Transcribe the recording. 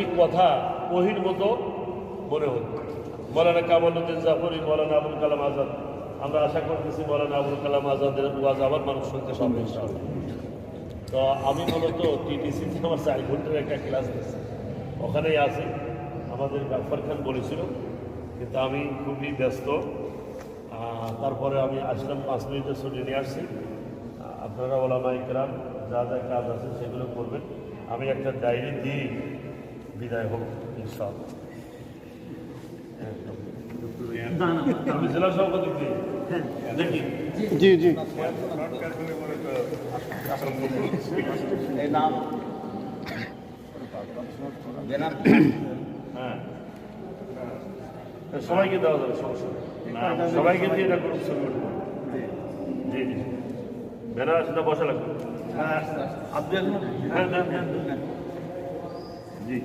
প্রতিটি কথা ওহির মতো মনে হতো। মৌলানা কামালউদ্দিন জাফরি, মৌলানা আবুল কালাম আজাদ, আমরা আশা করতেছি মৌলানা আবুল কালাম আজাদের ওয়াজ আবার মানুষ শুনতে পাবে ইনশাআল্লাহ। তো আমি মূলত টিটিসিতে আমার 4 ঘন্টার একটা ক্লাস দিচ্ছি, ওখানেই আছি। আমাদের গাফর খান বলেছিল, কিন্তু আমি খুবই ব্যস্ত। তারপরে আমি আসলাম, 5 মিনিটের ছুটি নিয়ে আসছি। আপনারা ওলামা ইকরাম যা যা কাজ আছে সেগুলো করবেন। আমি একটা ডায়েরি দিয়ে বিদায় হোক ইনশাআল্লাহ। আমি জেলা সভাপতি দিই দেখি। জি জি হ্যাঁ, সবাইকে দেওয়া যাবে, সমস্যা নেই। সবাইকে দিয়ে এটা করুন। জি জি, ব্যানার সেটা বসা লাগবে। আপনি এখন হ্যাঁ জি।